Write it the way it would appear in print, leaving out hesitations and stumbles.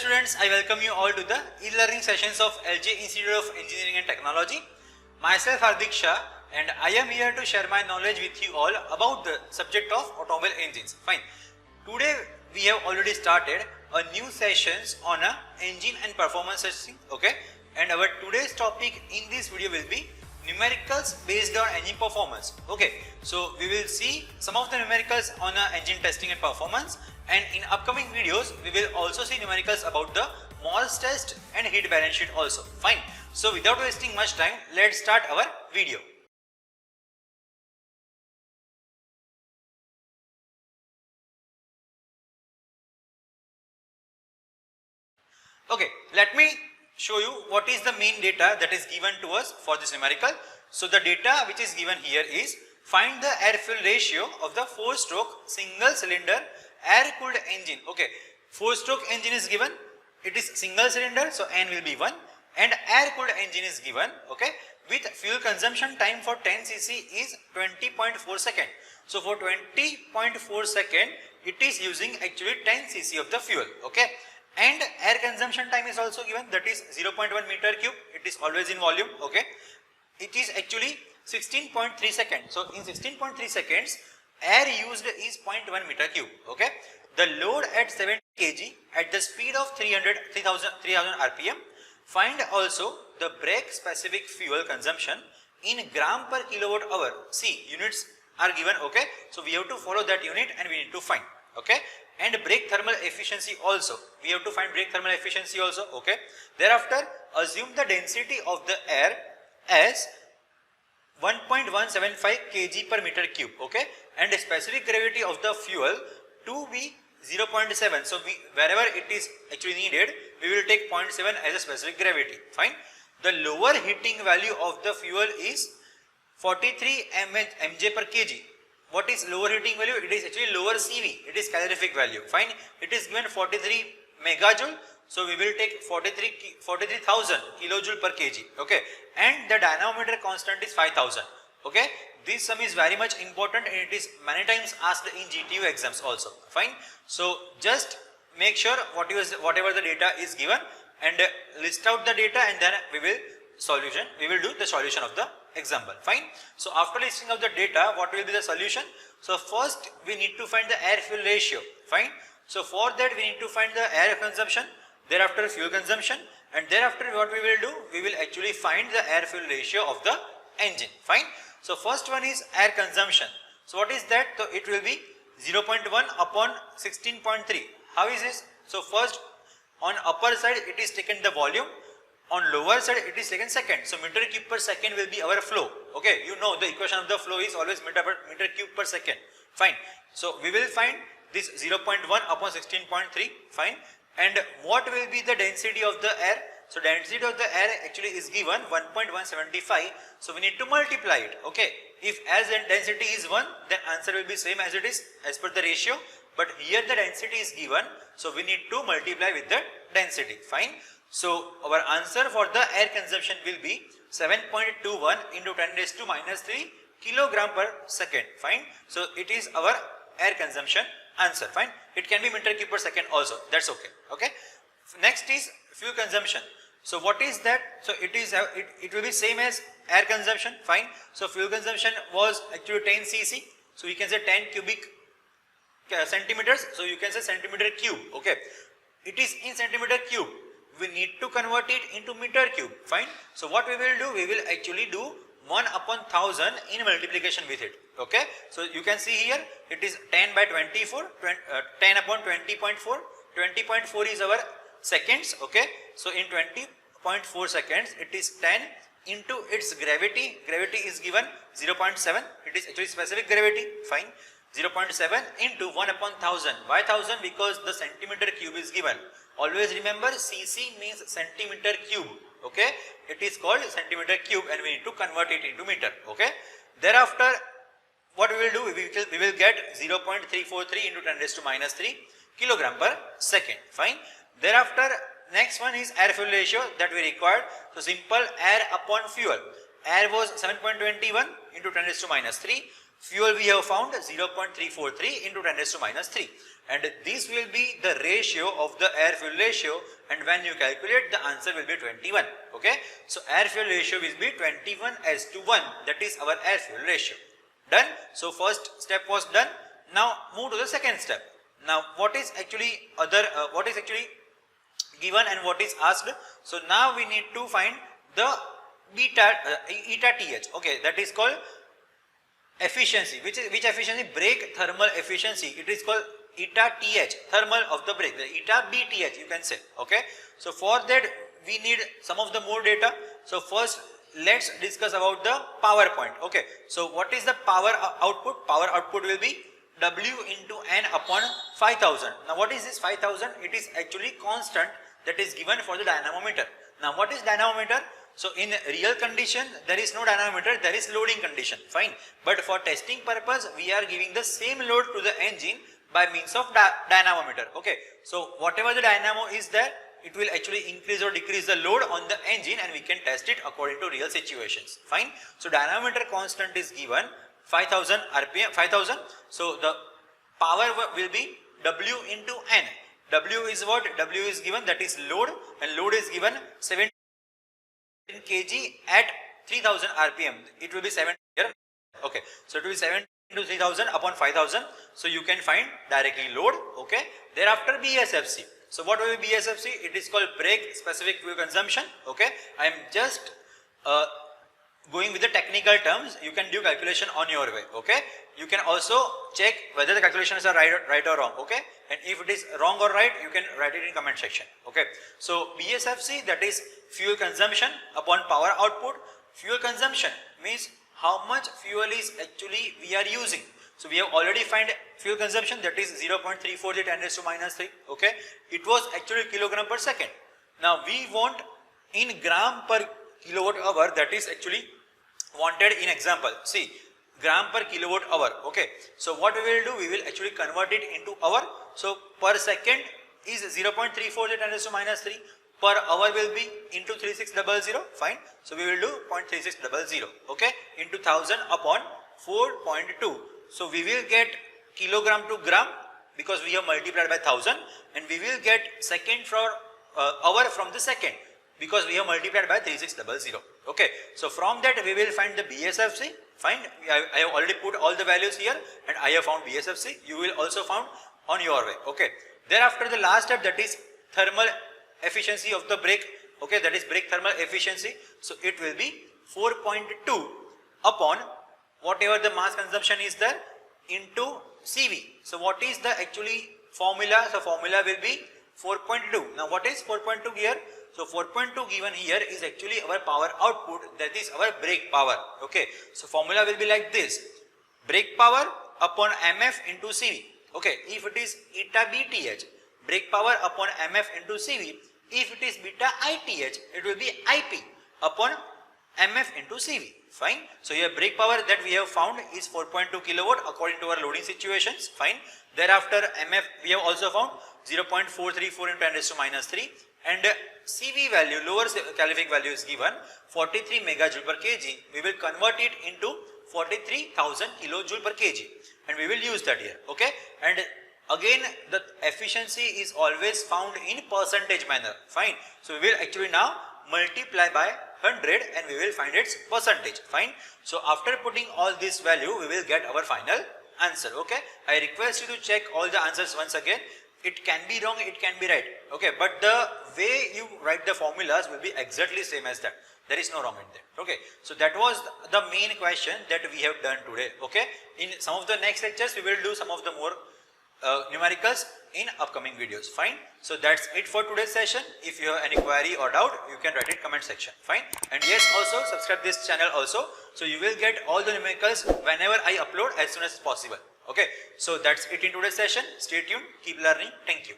students, I welcome you all to the e-learning sessions of LJ Institute of Engineering and Technology. Myself Hardik Shah, and I am here to share my knowledge with you all about the subject of automobile engines. Fine. Today we have already started a new sessions on a engine and performance testing. Okay, and our today's topic in this video will be numericals based on engine performance. Okay, so we will see some of the numericals on engine testing and performance, and in upcoming videos we will also see numericals about the Morse test and heat balance sheet also. Fine. So without wasting much time, let's start our video. Okay, let me show you what is the main data that is given to us for this numerical. So the data which is given here is find the air fuel ratio of the 4-stroke single cylinder air cooled engine. Okay, 4-stroke engine is given, it is single cylinder, so N will be 1, and air cooled engine is given, okay, with fuel consumption time for 10 cc is 20.4 second. So for 20.4 second it is using actually 10 cc of the fuel, okay. And air consumption time is also given, that is 0.1 meter cube, it is always in volume, okay. It is actually 16.3 seconds. So in 16.3 seconds, air used is 0.1 meter cube, okay. The load at 70 kg at the speed of 3000 rpm. Find also the brake specific fuel consumption in gram per kilowatt hour. See, units are given, okay. So we have to follow that unit and we need to find, okay. And brake thermal efficiency also, we have to find brake thermal efficiency also, okay. Thereafter, assume the density of the air as 1.175 kg per meter cube, okay, and the specific gravity of the fuel to be 0.7. So wherever it is actually needed, we will take 0.7 as a specific gravity. Fine. The lower heating value of the fuel is 43 mJ per kg. What is lower heating value? It is actually lower CV. It is calorific value. Fine. It is given 43 megajoule. So we will take 43,000 kilojoule per kg. Okay. And the dynamometer constant is 5,000. Okay. This sum is very much important and it is many times asked in GTU exams also. Fine. So just make sure whatever the data is given and list out the data, and then we will do the solution of the example. Fine. So after listing out the data, what will be the solution? So first we need to find the air fuel ratio. Fine. So for that we need to find the air consumption, thereafter fuel consumption, and thereafter what we will do, we will actually find the air fuel ratio of the engine. Fine. So first one is air consumption. So what is that? So it will be 0.1 upon 16.3. How is this? So first on upper side it is taken the volume, on lower side it is taken second. So meter cube per second will be our flow. Okay, you know the equation of the flow is always meter cube per second. Fine. So we will find this 0.1 upon 16.3. Fine. And what will be the density of the air? So density of the air actually is given 1.175. So we need to multiply it. Okay. If as density is 1, then answer will be same as it is as per the ratio. But here the density is given. So we need to multiply with the density. Fine. So our answer for the air consumption will be 7.21 into 10 raised to minus 3 kilogram per second. Fine. So it is our air consumption answer. Fine. It can be meter cube per second also. That's okay. Okay. Next is fuel consumption. So what is that? So it is it will be same as air consumption. Fine. So fuel consumption was actually 10 cc. So you can say 10 cubic centimeters. So you can say centimeter cube. Okay. It is in centimeter cube. We need to convert it into meter cube. Fine. So what we will do? We will actually do 1 upon 1000 in multiplication with it. Okay. So you can see here it is 10 by 24, 10 upon 20.4. 20.4 is our seconds. Okay. So in 20.4 seconds it is 10 into its gravity. Gravity is given 0.7. It is actually specific gravity. Fine. 0.7 into 1 upon 1000. Why 1000? Because the centimeter cube is given. Always remember cc means centimeter cube. Okay. It is called centimeter cube and we need to convert it into meter. Okay. Thereafter what we will do? We will get 0.343 into 10 raised to minus 3 kilogram per second. Fine. Thereafter next one is air fuel ratio that we required. So simple, air upon fuel. Air was 7.21 into 10 raised to minus 3. fuel we have found 0.343 into 10 raised to minus 3, and this will be the ratio of the air fuel ratio, and when you calculate the answer will be 21. Okay, so air fuel ratio will be 21:1, that is our air fuel ratio. Done. So first step was done. Now move to the second step. Now what is actually given and what is asked? So now we need to find the eta th. Okay, that is called efficiency. Which efficiency? Brake thermal efficiency. It is called eta th, thermal of the brake, the eta bth you can say. Okay, so for that we need some of the more data. So first let's discuss about the power point. Okay, so what is the power output? Power output will be W into N upon 5000. Now what is this 5000? It is actually constant that is given for the dynamometer. Now what is dynamometer? So in real condition there is no dynamometer, there is loading condition, fine. But for testing purpose we are giving the same load to the engine by means of dynamometer. Okay, so whatever the dynamo is there, it will actually increase or decrease the load on the engine, and we can test it according to real situations, fine. So dynamometer constant is given 5000 rpm, 5000. So the power will be W into N. W is what? W is given, that is load, and load is given 17 kg at 3000 rpm. It will be 7 here. Okay, so it will be 7 into 3000 upon 5000. So you can find directly load. Okay, thereafter BSFC. So what will be BSFC? It is called brake specific fuel consumption. Okay, I am just going with the technical terms. You can do calculation on your way. Okay, you can also check whether the calculations are right or wrong. Okay, and if it is wrong or right, you can write it in comment section. Okay, so BSFC, that is fuel consumption upon power output. Fuel consumption means how much fuel is actually we are using. So we have already find fuel consumption, that is 0.348 10 raised to minus 3. Okay, it was actually kilogram per second. Now we want in gram per kilowatt hour, that is actually wanted in example. See, gram per kilowatt hour. Okay, so what we will do, we will actually convert it into hour. So per second is 0.348 10 raised to minus 3. Per hour will be into 3600, fine. So we will do 0.3600, okay, into 1000 upon 4.2. So we will get kilogram to gram because we have multiplied by 1000, and we will get second for hour from the second because we have multiplied by 3600. Okay, so from that we will find the BSFC. Fine, I have already put all the values here, and I have found BSFC. You will also found on your way. Okay, thereafter the last step, that is thermal efficiency of the brake. Okay, that is brake thermal efficiency. So it will be 4.2 upon whatever the mass consumption is there into CV. So what is the actually formula? So formula will be 4.2. Now what is 4.2 here? So 4.2 given here is actually our power output, that is our brake power. Okay, so formula will be like this: brake power upon MF into CV. Okay, if it is eta BTH, brake power upon MF into CV. If it is beta ITH, it will be IP upon MF into CV. Fine. So your brake power that we have found is 4.2 kilowatt according to our loading situations. Fine. Thereafter MF we have also found 0.434 into 10 raised to minus 3, and CV value, lower calorific value is given 43 megajoule per kg. We will convert it into 43,000 kilojoule per kg, and we will use that here. Okay, and again the efficiency is always found in percentage manner. Fine. So we will actually now multiply by 100 and we will find its percentage. Fine. So after putting all this value, we will get our final answer. Okay, I request you to check all the answers once again. It can be wrong, it can be right. Okay, but the way you write the formulas will be exactly same as that. There is no wrong in that. Okay, so that was the main question that we have done today. Okay, in some of the next lectures we will do some of the more numericals in upcoming videos. Fine. So that's it for today's session. If you have any query or doubt, you can write it comment section. Fine. And yes, also subscribe this channel also, so you will get all the numericals whenever I upload as soon as possible. Okay, so that's it in today's session. Stay tuned, keep learning. Thank you.